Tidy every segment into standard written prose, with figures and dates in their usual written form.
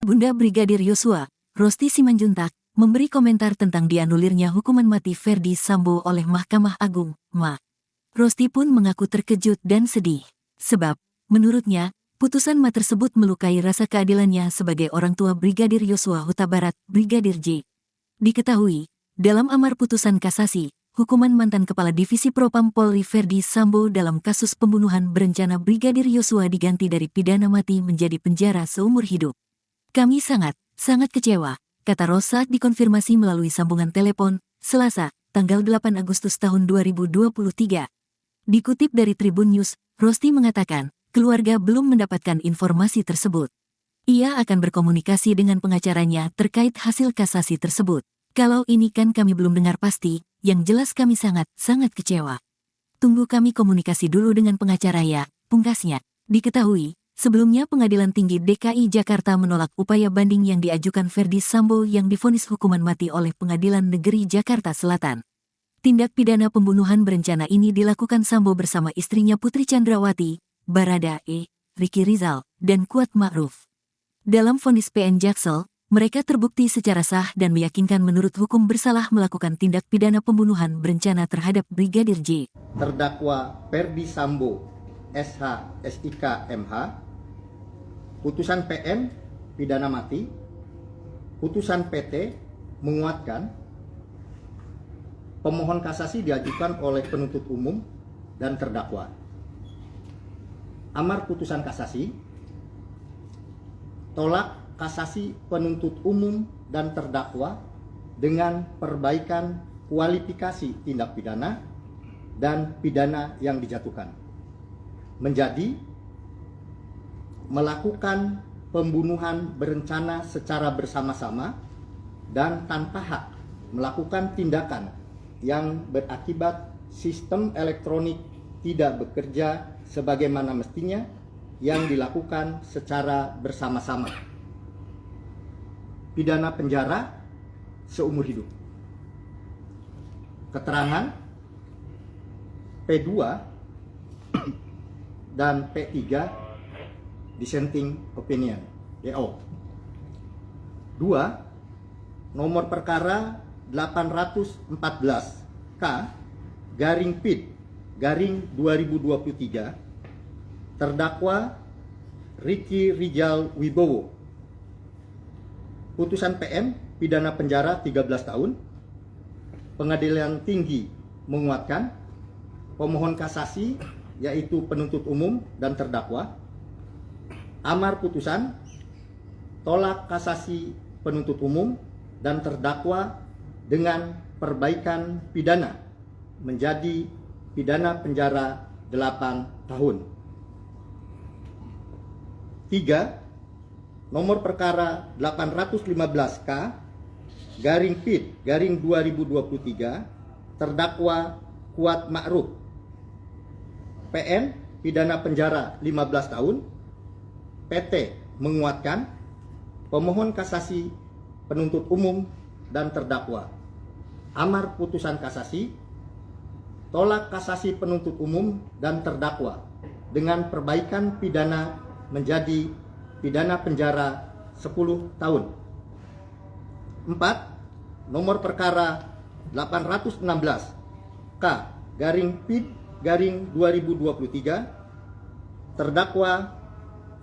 Bunda Brigadir Yosua, Rosti Simanjuntak, memberi komentar tentang dianulirnya hukuman mati Ferdi Sambo oleh Mahkamah Agung, MA. Rosti pun mengaku terkejut dan sedih. Sebab, menurutnya, putusan MA tersebut melukai rasa keadilannya sebagai orang tua Brigadir Yosua Huta Barat, Brigadir J. Diketahui, dalam amar putusan kasasi, hukuman mantan Kepala Divisi Propam Polri Ferdi Sambo dalam kasus pembunuhan berencana Brigadir Yosua diganti dari pidana mati menjadi penjara seumur hidup. Kami sangat kecewa, kata Ros saat dikonfirmasi melalui sambungan telepon, Selasa, tanggal 8 Agustus tahun 2023. Dikutip dari Tribun News, Rosti mengatakan, keluarga belum mendapatkan informasi tersebut. Ia akan berkomunikasi dengan pengacaranya terkait hasil kasasi tersebut. Kalau ini kan kami belum dengar pasti, yang jelas kami sangat kecewa. Tunggu kami komunikasi dulu dengan pengacara ya, pungkasnya. Diketahui, sebelumnya Pengadilan Tinggi DKI Jakarta menolak upaya banding yang diajukan Ferdi Sambo yang divonis hukuman mati oleh Pengadilan Negeri Jakarta Selatan. Tindak pidana pembunuhan berencana ini dilakukan Sambo bersama istrinya Putri Chandrawati, Barada E, Ricky Rizal, dan Kuat Ma'ruf. Dalam vonis PN Jaksel, mereka terbukti secara sah dan meyakinkan menurut hukum bersalah melakukan tindak pidana pembunuhan berencana terhadap Brigadir J. Terdakwa Ferdi Sambo, SH, SIK, MH, putusan PN, pidana mati, putusan PT, menguatkan, pemohon kasasi diajukan oleh penuntut umum dan terdakwa. Amar putusan kasasi, tolak kasasi penuntut umum dan terdakwa dengan perbaikan kualifikasi tindak pidana dan pidana yang dijatuhkan. Menjadi melakukan pembunuhan berencana secara bersama-sama dan tanpa hak melakukan tindakan yang berakibat sistem elektronik tidak bekerja sebagaimana mestinya yang dilakukan secara bersama-sama. Pidana penjara seumur hidup. Keterangan P2 dan P3 dissenting opinion, DO. 2. Nomor perkara 814 K garing PID garing 2023 terdakwa Ricky Rizal Wibowo. Putusan PM pidana penjara 13 tahun. Pengadilan Tinggi menguatkan, pemohon kasasi yaitu penuntut umum dan terdakwa. Amar putusan, tolak kasasi penuntut umum dan terdakwa dengan perbaikan pidana menjadi pidana penjara 8 tahun. 3. Nomor perkara 815K garing PID garing 2023 terdakwa Kuat Ma'ruf. PN pidana penjara 15 tahun. PT menguatkan, pemohon kasasi penuntut umum dan terdakwa. Amar putusan kasasi, tolak kasasi penuntut umum dan terdakwa dengan perbaikan pidana menjadi pidana penjara 10 tahun. 4. Nomor perkara 816 K garing PID garing 2023 terdakwa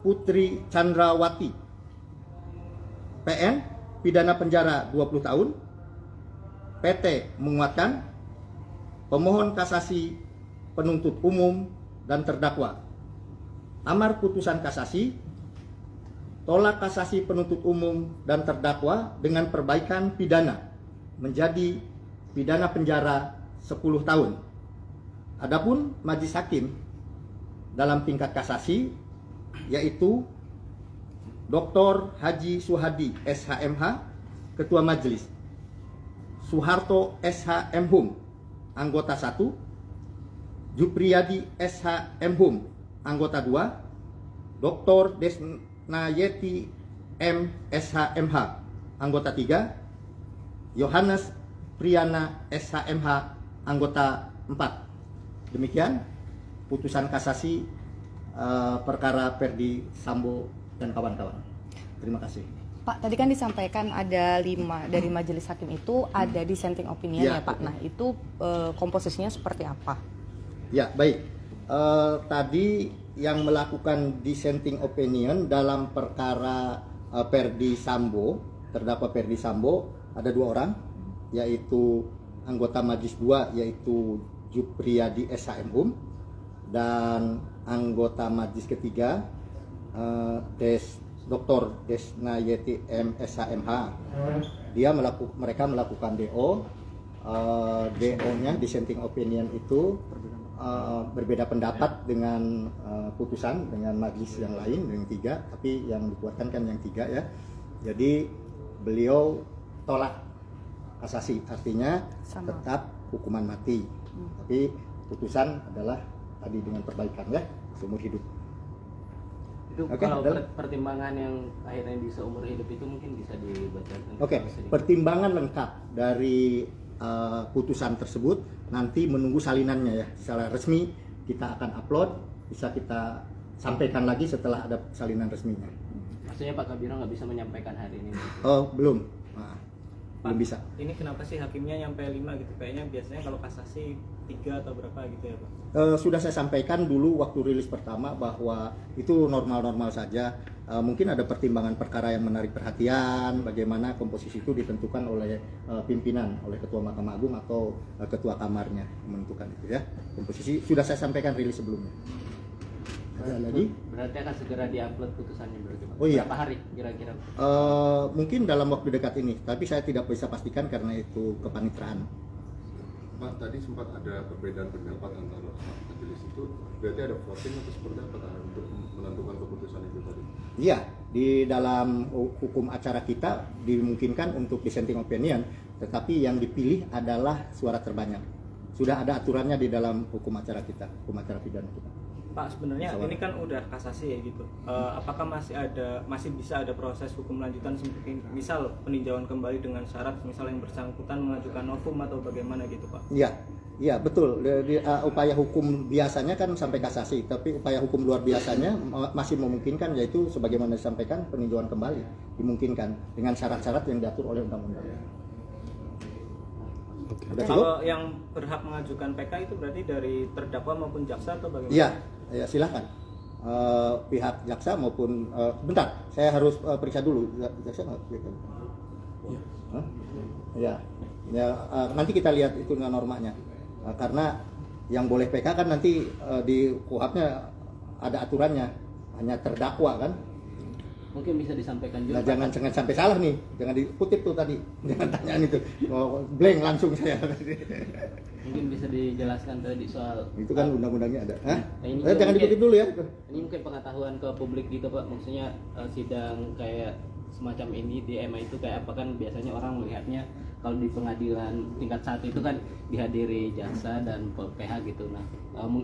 Putri Chandrawati. PN pidana penjara 20 tahun. PT menguatkan, pemohon kasasi penuntut umum dan terdakwa. Amar putusan kasasi, tolak kasasi penuntut umum dan terdakwa dengan perbaikan pidana menjadi pidana penjara 10 tahun. Adapun majelis hakim dalam tingkat kasasi yaitu Dr. Haji Suhadi SHMH, Ketua Majelis, Soeharto SHMHum, Anggota 1, Jupriyadi SHMHum, Anggota 2, Dr. Desnayeti M. SHMH, Anggota 3, Yohanes Priyana SHMH, Anggota 4. Demikian putusan kasasi perkara Ferdi Sambo dan kawan-kawan. Terima kasih. Pak, tadi kan disampaikan ada 5 dari majelis hakim itu ada dissenting opinion ya Pak. Nah itu komposisinya seperti apa? Ya, baik. Tadi yang melakukan dissenting opinion dalam perkara Ferdy Sambo, terdakwa Ferdy Sambo, ada 2 orang, yaitu anggota Majelis 2 yaitu Jupriyadi SHM dan anggota Majelis ketiga Dr. Desna Yeti M SHMH. Mereka melakukan DO. DO-nya dissenting opinion itu berbeda pendapat dengan putusan dengan majelis yang lain yang 3, tapi yang dikuatkan kan yang 3 ya. Jadi beliau tolak kasasi, artinya tetap hukuman mati. Tapi putusan adalah tadi dengan perbaikan ya, seumur hidup. Itu kalau pertimbangan yang akhirnya di seumur hidup itu mungkin bisa dibacakan. Pertimbangan lengkap dari putusan tersebut nanti menunggu salinannya ya, secara resmi kita akan upload, bisa kita sampaikan lagi setelah ada salinan resminya. Maksudnya Pak Kabiro nggak bisa menyampaikan hari ini? Oh belum, belum bisa. Ini kenapa sih hakimnya nyampe 5 gitu? Kayaknya biasanya kalau kasasi 3 atau berapa gitu ya Pak? Sudah saya sampaikan dulu waktu rilis pertama bahwa itu normal-normal saja. Mungkin ada pertimbangan perkara yang menarik perhatian, bagaimana komposisi itu ditentukan oleh pimpinan, oleh Ketua Mahkamah Agung atau Ketua Kamarnya menentukan itu ya. Komposisi sudah saya sampaikan rilis sebelumnya. Ada lagi? Berarti akan segera diupload putusannya berarti Pak? Oh iya. Berapa hari kira-kira? Mungkin dalam waktu dekat ini, tapi saya tidak bisa pastikan karena itu kepanitraan. Pak, tadi sempat ada perbedaan pendapat antara majelis itu, berarti ada voting atau seperti apa untuk menentukan keputusan itu tadi? Iya, di dalam hukum acara kita dimungkinkan untuk dissenting opinion, tetapi yang dipilih adalah suara terbanyak. Sudah ada aturannya di dalam hukum acara kita, hukum acara pidana kita. Pak, sebenarnya ini kan udah kasasi ya gitu. Apakah masih bisa ada proses hukum lanjutan seperti misal peninjauan kembali dengan syarat misal yang bersangkutan mengajukan novum atau bagaimana gitu Pak? Iya betul. Upaya hukum biasanya kan sampai kasasi, tapi upaya hukum luar biasanya masih memungkinkan, yaitu sebagaimana disampaikan peninjauan kembali dimungkinkan dengan syarat-syarat yang diatur oleh undang-undang. Kalau yang berhak mengajukan PK itu berarti dari terdakwa maupun jaksa atau bagaimana? Iya, ya silakan. Pihak jaksa maupun bentar, saya harus periksa dulu. Jaksa nggak? Ya, nanti kita lihat itu normanya. Karena yang boleh PK kan nanti di KUHP-nya ada aturannya, hanya terdakwa kan. Mungkin bisa disampaikan juga. Nah, jangan sampai salah nih, jangan dikutip tuh tadi, jangan tanyaan itu, blank langsung saya. Mungkin bisa dijelaskan tadi soal itu kan undang-undangnya ada. mungkin, Jangan dikutip dulu ya. Ini mungkin pengetahuan ke publik gitu Pak, maksudnya sidang kayak semacam ini di MA itu kayak apa kan biasanya orang melihatnya kalau di pengadilan tingkat 1 itu kan dihadiri jaksa dan PH gitu. Nah mungkin